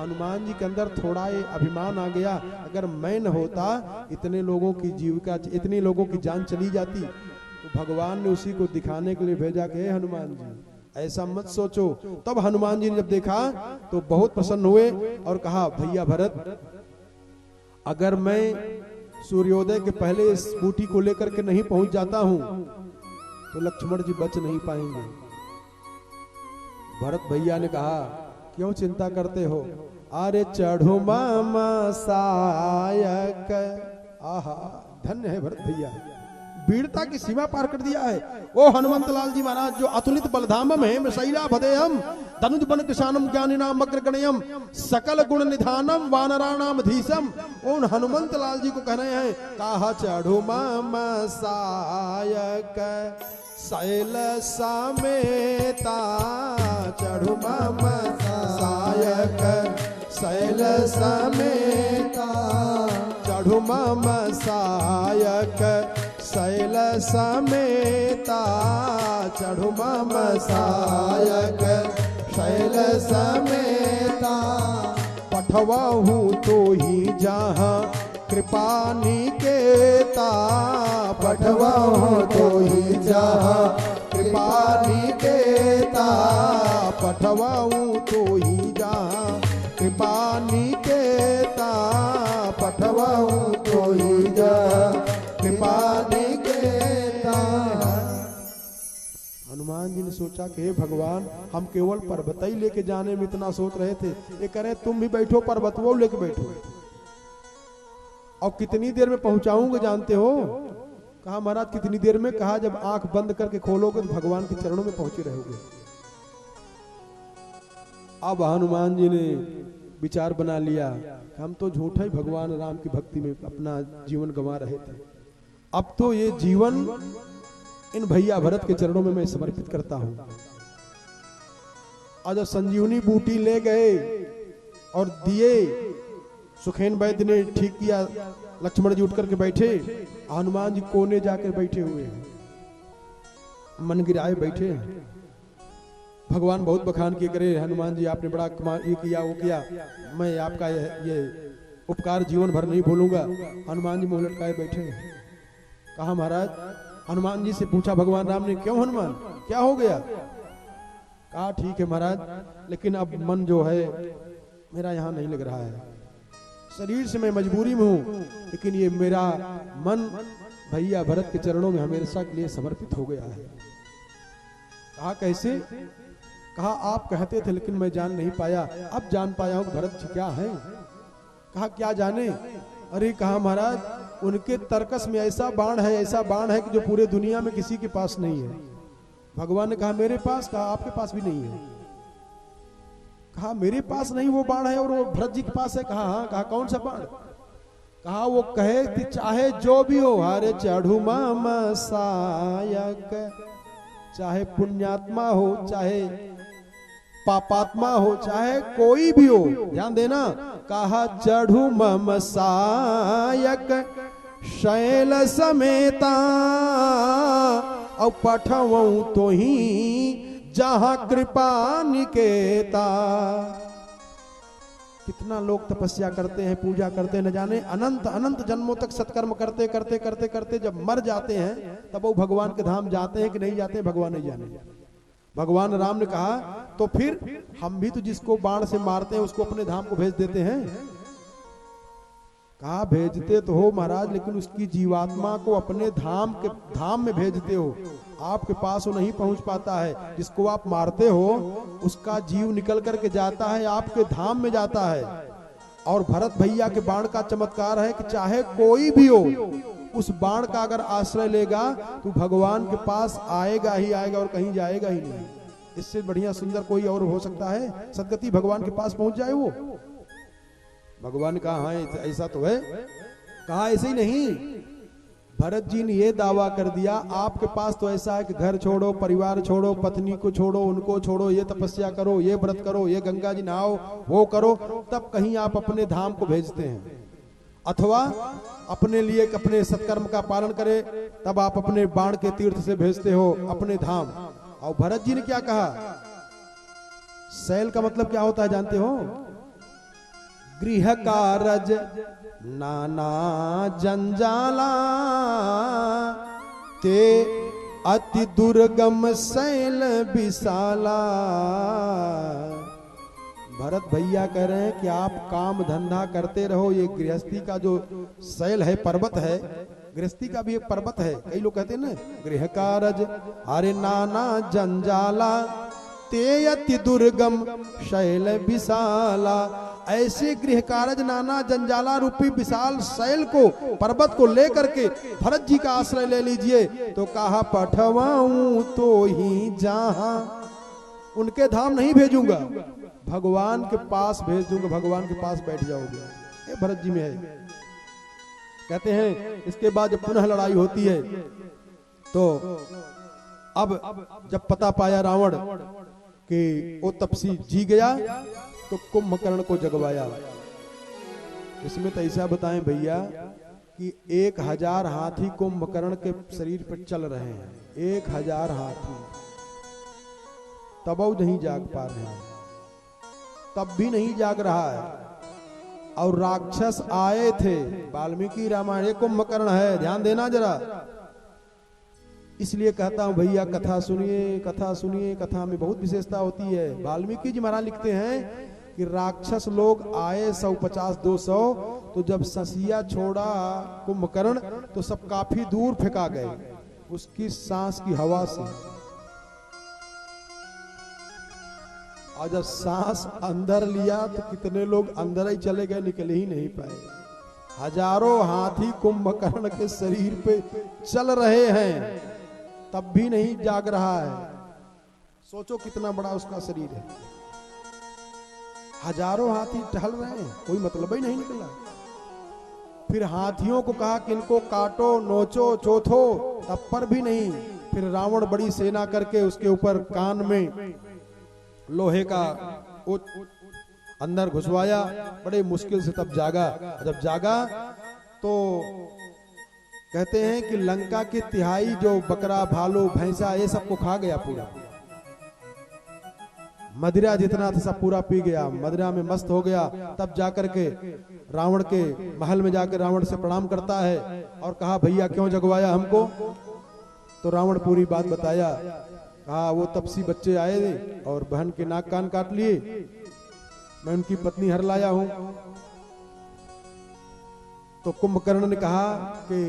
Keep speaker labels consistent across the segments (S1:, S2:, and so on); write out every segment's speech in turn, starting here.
S1: हनुमान जी के अंदर थोड़ा ये अभिमान आ गया, अगर मैं न होता इतने लोगों की जीविका, इतनी लोगों की जान चली जाती। तो भगवान ने उसी को दिखाने के लिए भेजा कि हनुमान जी ऐसा मत सोचो। तब हनुमान जी ने जब देखा तो बहुत प्रसन्न हुए और कहा, भैया भरत, अगर मैं सूर्योदय के पहले इस बूटी को लेकर के नहीं पहुंच जाता हूं तो लक्ष्मण जी बच नहीं पाएंगे। भरत भैया ने कहा, क्यों चिंता करते हो? अरे चढ़ो मामा सायक। आहा, धन्य है भरत भैया, वीरता की सीमा पार कर दिया है। ओ हनुमंत लाल जी महाराज, जो अतुलित बलधामम है शैला भदेयम धनुज बन किसानम ज्ञानिनाम अग्रगण्यम सकल गुण निधानम वानराणाम धीसम। उन हनुमंत लाल जी को कह रहे हैं, कहा चढ़ो मामा सायक शैल समेता। चढ़ो मामा सायक शैल समेता। चढ़ो मामा सायक शैल समेता। चढ़ो मामा सायक शैल समेता। पठवाहूँ तो ही जहाँ कृपा निकेता। पठवाहूँ तो ही जहाँ कृपा निकेता। पठवाहूँ तो ही जहाँ कृपा निकेता। पठवाहूँ तो ही जहाँ कृपा निकेता। हनुमान जी ने सोचा कि हे भगवान, हम केवल पर्वत ही लेके जाने में इतना सोच रहे थे, ये कह रहे तुम भी बैठो पर्वत वो लेके बैठो। और कितनी देर में पहुंचाऊंगे जानते हो? कहा महाराज कितनी देर में? कहा जब आंख बंद करके खोलोगे तो भगवान के चरणों में पहुंचे रहोगे। अब हनुमान जी ने विचार बना लिया, हम तो झूठा ही भगवान राम की भक्ति में अपना जीवन गंवा रहे थे, अब तो ये जीवन इन भैया भरत के चरणों में मैं समर्पित करता हूं। और जब संजीवनी बूटी ले गए और दिए, सुखेन वैद्य ने ठीक किया, लक्ष्मण जी उठ करके बैठे, हनुमान जी कोने जाकर बैठे हुए हैं, मन गिराए बैठे हैं। भगवान बहुत बखान किए, करे हनुमान जी आपने बड़ा ये किया वो किया, मैं आपका ये उपकार जीवन भर नहीं भूलूंगा। हनुमान जी मुंह लटकाए बैठे हैं। कहा महाराज, हनुमान जी से पूछा भगवान राम ने, क्यों हनुमान क्या हो गया? कहा ठीक है महाराज, लेकिन अब मन जो है मेरा यहाँ नहीं लग रहा है, शरीर से मैं मजबूरी में हूं, लेकिन ये मेरा मन भैया भरत के चरणों में हमेशा के लिए समर्पित हो गया है। कहा कैसे? कहा आप कहते थे लेकिन मैं जान नहीं पाया, अब जान पाया हूं भरत जी क्या है। कहा क्या जाने? अरे कहा महाराज, उनके तर्कस में ऐसा बाण है, ऐसा बाण है कि जो पूरे दुनिया में किसी के पास नहीं है। भगवान ने कहा मेरे पास? कहा आपके पास भी नहीं है। कहा मेरे पास नहीं वो बाण है और वो भरत जी के पास है? कहा हाँ। कहा कौन सा बाण? कहा वो कहे कि चाहे जो भी हो, हरे चढ़ू मामा सायक, चाहे पुण्यात्मा हो, चाहे पापात्मा हो, चाहे कोई भी हो, ध्यान देना। कहा चढ़ू मम सायक शैल समेता, और पठवऊं तो ही जहां कृपा निकेता। कितना लोग तपस्या करते हैं, पूजा करते हैं, न जाने अनंत अनंत जन्मों तक सत्कर्म करते करते करते करते जब मर जाते हैं तब वो भगवान के धाम जाते हैं कि नहीं जाते हैं, भगवान नहीं जाने। भगवान राम ने कहा तो फिर हम भी तो जिसको बाण से मारते हैं उसको अपने धाम को भेज देते हैं। कहा भेजते तो हो महाराज, लेकिन उसकी जीवात्मा को अपने धाम में भेजते हो, आपके पास वो नहीं पहुंच पाता है। जिसको आप मारते हो उसका जीव निकल करके जाता है, आपके धाम में जाता है। और भरत भैया के बाण का चमत्कार है कि चाहे कोई भी हो, उस बाण का अगर आश्रय लेगा तो भगवान के पास आएगा ही आएगा और कहीं जाएगा ही नहीं। इससे बढ़िया सुंदर कोई और हो सकता है? सदगति भगवान के पास पहुंच जाए वो। भगवान ने कहा हाँ ऐसा तो है। कहा ऐसे ही नहीं, भरत जी ने ये दावा कर दिया आपके पास तो ऐसा है कि घर छोड़ो, परिवार छोड़ो, पत्नी को छोड़ो, उनको छोड़ो, ये तपस्या करो, ये व्रत करो, ये गंगा जी नहाओ, वो करो, तब कहीं आप अपने धाम को भेजते हैं। अथवा अपने लिए अपने सत्कर्म का पालन करे, तब आप अपने बाण के तीर्थ से भेजते हो अपने धाम। और भरत जी ने क्या कहा? शैल का मतलब क्या होता है जानते हो? गृह कारज नाना जंजाला, ते अति दुर्गम शैल विशाला। भरत भैया कह रहे हैं कि आप काम धंधा करते रहो, ये गृहस्थी का जो शैल है, पर्वत है, गृहस्थी का भी एक पर्वत है। कई लोग कहते हैं ना गृह कारज अरे नाना जंजाला, ते अति दुर्गम शैल विशाला। ऐसे गृह कारज नाना जंजाला रूपी विशाल शैल को, पर्वत को लेकर के भरत जी का आश्रय ले लीजिए। तो कहा पठवाऊं तो ही जहां, उनके धाम नहीं भेजूंगा, भगवान के पास भेज दूंगा, भगवान के पास बैठ जाओगे। ये भरत जी में है। कहते हैं इसके बाद जब पुनः लड़ाई होती है तो अब जब पता पाया रावण कि वो तपसी जी गया तो कुंभकर्ण को जगवाया। इसमें तो ऐसा बताएं भैया कि 1000 हाथी कुंभकर्ण के शरीर पर चल रहे हैं, 1000 हाथी, तब वो नहीं जाग पा रहे हैं, तब भी नहीं जाग रहा है। और राक्षस आए थे, वाल्मीकि रामायण, ये कुंभकर्ण है, ध्यान देना जरा। इसलिए कहता हूं भैया कथा सुनिए, कथा सुनिए, कथा में बहुत विशेषता होती है। वाल्मीकि जी महाराज लिखते हैं कि राक्षस लोग आए 150-200, तो जब ससिया छोड़ा कुंभकर्ण तो सब काफी दूर फेंका गए उसकी सांस की हवा से। और जब सांस अंदर लिया तो कितने लोग अंदर ही चले गए, निकल ही नहीं पाए। हजारों हाथी कुंभकर्ण के शरीर पे चल रहे हैं, तब भी नहीं जाग रहा है। सोचो कितना बड़ा उसका शरीर है। हजारों हाथी टहल रहे हैं, कोई मतलब ही नहीं निकला। फिर हाथियों को कहा कि इनको काटो, नोचो, चोथो, तब पर भी नहीं। फिर रावण बड़ी सेना करके उसके ऊपर कान में लोहे का अंदर घुसवाया, बड़े मुश्किल से तब जागा। जब जागा तो कहते हैं कि लंका की तिहाई जो बकरा, भालू, भैंसा, ये सबको खा गया पूरा। मदिरा जितना था सब पूरा पी गया, मदिरा में मस्त हो गया। तब जाकर के रावण के महल में जाकर रावण से प्रणाम करता है और कहा भैया क्यों जगवाया हमको। तो रावण पूरी बात बताया। कहा वो तपसी बच्चे आए थे और बहन के नाक कान काट लिए, मैं उनकी पत्नी हर लाया हूं। तो कुंभकर्ण ने कहा कि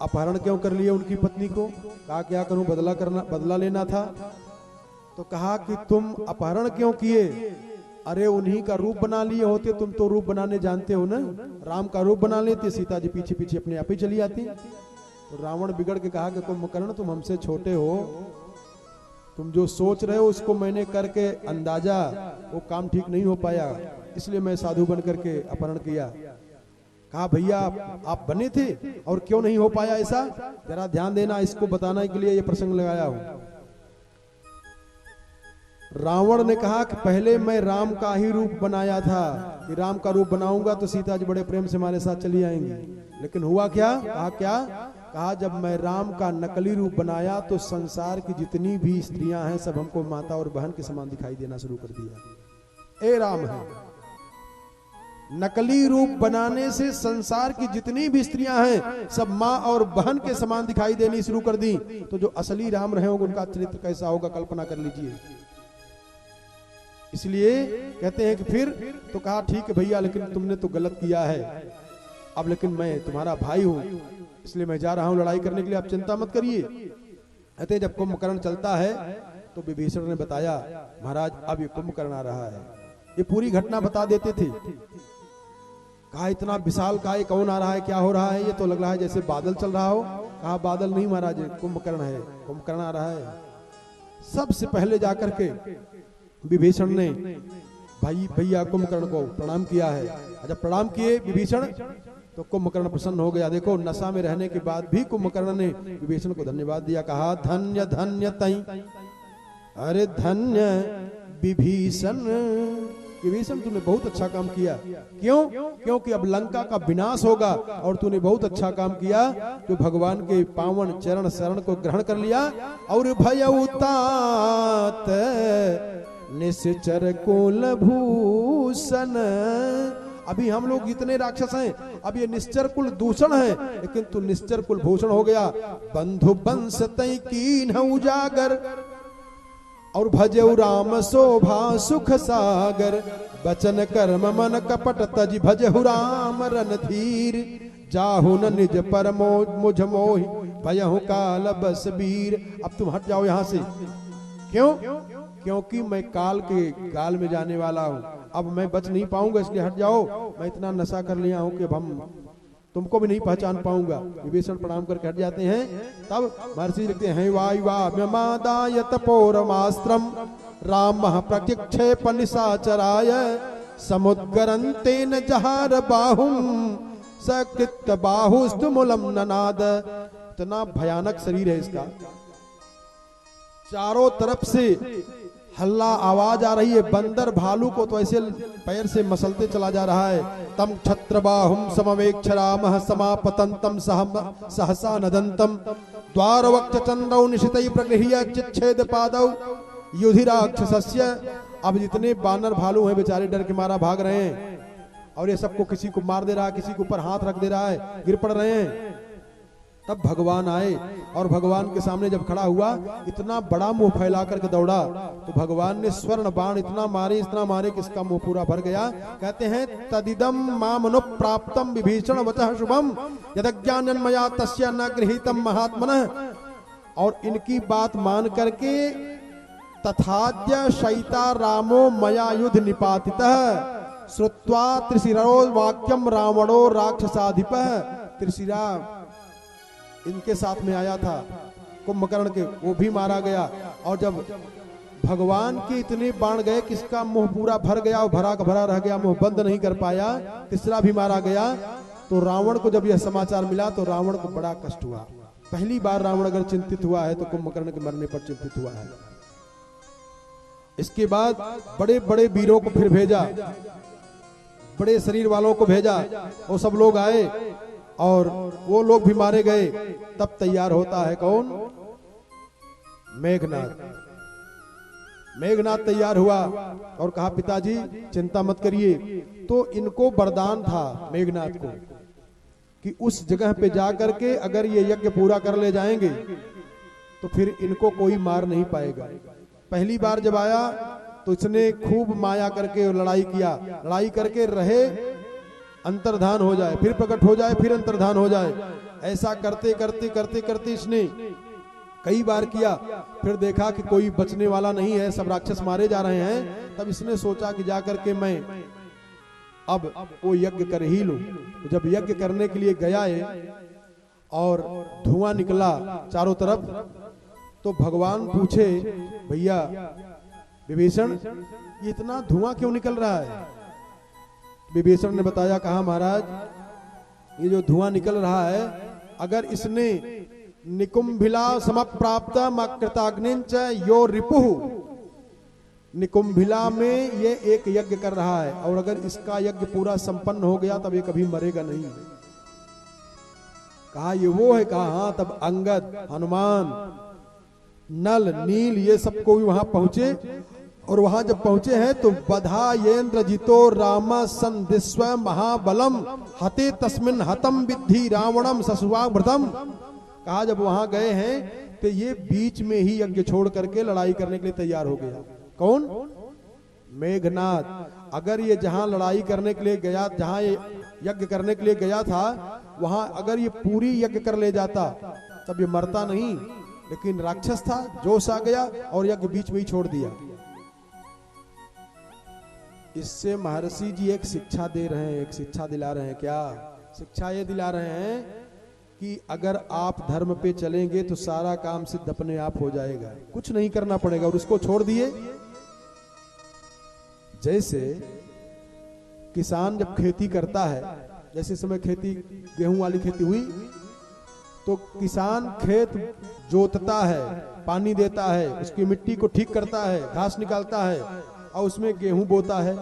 S1: अपहरण क्यों कर लिए उनकी पत्नी को। कहा क्या करूं, बदला लेना था। तो कहा कि तुम अपहरण क्यों किए, अरे उन्हीं का रूप बना लिए होते, तुम तो रूप बनाने जानते हो ना, राम का रूप बना लेते, सीता जी पीछे पीछे अपने आप ही चली आती। तो रावण बिगड़ के कहा कि कुंभकर्ण तुम हमसे छोटे हो, तुम जो सोच रहे हो उसको मैंने करके अंदाजा वो काम ठीक नहीं हो पाया, इसलिए मैं साधु बन करके अपहरण किया। कहा भैया आप बने थे और क्यों नहीं हो पाया ऐसा, जरा ध्यान देना, इसको बताने के लिए ये प्रसंग लगाया हूं। रावण ने कहा कि पहले मैं राम का ही रूप बनाया था कि राम का रूप बनाऊंगा तो सीता जी बड़े प्रेम से हमारे साथ चली आएंगी। लेकिन हुआ क्या, कहा क्या, कहा जब मैं राम का नकली रूप बनाया तो संसार की जितनी भी स्त्रियां हैं सब हमको माता और बहन के समान दिखाई देना शुरू कर दिया। ए राम है, नकली रूप बनाने से संसार की जितनी भी स्त्रियां हैं सब माँ और बहन के समान दिखाई देनी शुरू कर दी। तो जो असली राम रहे होंगे उनका चरित्र कैसा होगा कल्पना कर लीजिए। इसलिए कहते हैं कि फिर तो कहा ठीक है भैया, लेकिन तुमने तो गलत किया है, अब लेकिन मैं तुम्हारा भाई हूं इसलिए मैं जा रहा हूं लड़ाई करने के लिए, आप चिंता मत करिए। कहते हैं जब कुंभकर्ण चलता है तो विभीषण ने बताया महाराज अब ये कुंभकर्ण आ रहा है, ये पूरी घटना बता देते थे। कहा इतना विशाल काय कौन आ रहा है, क्या हो रहा है, ये तो लग रहा है जैसे बादल चल रहा हो। कहा बादल नहीं महाराज, कुंभकर्ण है, कुंभकर्ण आ रहा है। सबसे पहले जाकर के विभीषण ने भाई भैया कुंभकर्ण को प्रणाम किया है। जब प्रणाम किए विभीषण तो कुंभकर्ण प्रसन्न हो गया। देखो नशा में रहने के बाद भी कुंभकर्ण ने विभीषण को धन्यवाद दिया। कहा धन्य धन्य तई, अरे धन्य विभीषण, विभीषण तूने बहुत अच्छा काम किया। क्यों, क्योंकि अब लंका का विनाश होगा और तूने बहुत अच्छा काम किया जो भगवान के पावन चरण शरण को ग्रहण कर लिया। और भयउतात निश्चर कुल भूषण, अभी हम लोग जितने राक्षस हैं, अब ये निश्चर कुल दूषण है, लेकिन तू निश्चर कुल भूषण हो गया। बंधु बंश तई कीन उजागर, और भजऊ राम शोभा सुख सागर, बचन कर्म मन कपट तज भजहु राम रणधीर, जाहु न निज पर मुझ मोहि भयहु काल बस वीर। अब तुम हट जाओ यहां से। क्यों? क्योंकि मैं काल के गाल में जाने वाला हूं, अब मैं बच नहीं पाऊंगा, इसलिए हट जाओ। मैं इतना नशा कर लिया हूं कि अब हम तुमको भी नहीं पहचान पाऊंगा। विभीषण प्रणाम करके हट जाते हैं। तब महर्षि लिखते हैं, वायुवादाय तपोरमास्त्रम राम प्रक्षेप निशाचराय, समुद्गरंतेन जहार बाहुम सकृत बाहुस्तुमुलम ननाद। इतना भयानक शरीर है इसका, चारों तरफ से हल्ला आवाज आ रही है। बंदर भालू को तो ऐसे पैर से मसलते चला जा रहा है। तम छत्रबाहुम समवेक्षरामः समापतंतम सहसा नदंतम, द्वारवक्ष चंद्रौ निशितै प्रगृह्य चिच्छेद पादौ युधिराक्षसस्य। अब जितने बानर भालू हैं बेचारे डर के मारा भाग रहे हैं, और ये सबको किसी को मार दे रहा है, किसी के ऊपर हाथ रख दे रहा है, गिर पड़ रहे हैं। तब भगवान आए, और भगवान के सामने जब खड़ा हुआ, इतना बड़ा मुंह फैला करके दौड़ा, तो भगवान ने स्वर्ण बाण इतना मारे कि इसका मुंह पूरा भर गया। कहते हैं, तदिदम मामनु प्राप्तम विभीषण वचः शुभम, यदज्ञानन्मया तस्य न गृहीतम महात्मनः। और इनकी बात मान करके तथाद्य शैता रामो मया युद्ध निपातितः, श्रुत्वा त्रिशिरो वाक्यम रावणो राक्षसाधिपः। त्रिशिरा इनके साथ में आया था कुंभकर्ण के, वो भी मारा गया। और जब भगवान के इतने बाण गए कि इसका मुंह पूरा भर गया, और भरा का भरा रह गया, मुंह बंद नहीं कर पाया, तीसरा भी मारा गया। तो रावण को जब यह समाचार मिला तो रावण को बड़ा कष्ट हुआ। पहली बार रावण अगर चिंतित हुआ है तो कुंभकर्ण के मरने पर चिंतित हुआ है। इसके बाद बड़े बड़े वीरों को फिर भेजा, बड़े शरीर वालों को भेजा, वो सब लोग आए और वो लोग भी मारे गए। तब तैयार होता है कौन? मेघनाद। मेघनाद तैयार हुआ और कहा, पिताजी चिंता मत करिए। तो इनको वरदान था मेघनाद को कि उस जगह पे जा करके अगर ये यज्ञ पूरा कर ले जाएंगे तो फिर इनको कोई मार नहीं पाएगा। पहली बार जब आया तो इसने खूब माया करके लड़ाई किया, लड़ाई करके रहे अंतर्धान हो जाए, फिर प्रकट हो जाए, फिर अंतर्धान हो जाए। ऐसा करते करते करते करते इसने कई बार किया। फिर देखा कि कोई बचने वाला नहीं है, सब राक्षस मारे जा रहे हैं। तब इसने सोचा कि जाकर के मैं अब वो यज्ञ कर ही लूं। तो जब यज्ञ करने के लिए गया है और धुआं निकला चारों तरफ, तो भगवान पूछे, भैया विभीषण ये इतना धुआं क्यों निकल रहा है? विभीषण ने बताया, कहा महाराज ये जो धुआं निकल रहा है, अगर इसने निकुंभिला समप्राप्त मकृताग्निंच यो रिपुः, निकुंभिला में ये एक यज्ञ कर रहा है, और अगर इसका यज्ञ पूरा संपन्न हो गया तब ये कभी मरेगा नहीं। कहा ये वो है? कहा हाँ। तब अंगद, हनुमान, नल, नील ये सबको भी वहां पहुंचे, और वहां जब पहुंचे हैं तो बधायेन्द्र जितो राम संदिस्व महाबलम हते तस्मिन हतम विद्धि रावणम ससुवाभृतम। कहा जब वहां गए हैं तो ये बीच में ही यज्ञ छोड़ करके लड़ाई करने के लिए तैयार हो गया। कौन? मेघनाद। अगर ये जहां लड़ाई करने के लिए गया, जहां ये यज्ञ करने के लिए गया था, वहां अगर ये पूरी यज्ञ कर ले जाता तब ये मरता नहीं, लेकिन राक्षस था, जोश आ गया और यज्ञ बीच में ही छोड़ दिया। इससे महर्षि जी एक शिक्षा दे रहे हैं, एक शिक्षा दिला रहे हैं। क्या शिक्षा? ये दिला रहे हैं कि अगर आप धर्म पे चलेंगे तो सारा काम सिद्ध अपने आप हो जाएगा, कुछ नहीं करना पड़ेगा। और उसको छोड़ दिए। जैसे किसान जब खेती करता है, जैसे समय खेती गेहूं वाली खेती हुई, तो किसान खेत जोतता है, पानी देता है, उसकी मिट्टी को ठीक करता है, घास निकालता है और उसमें गेहूं बोता है।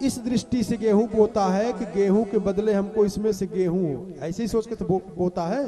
S1: इस दृष्टि से गेहूं बोता है कि गेहूं के बदले हमको इसमें से गेहूं हो, ऐसे ही सोच के तो बोता है।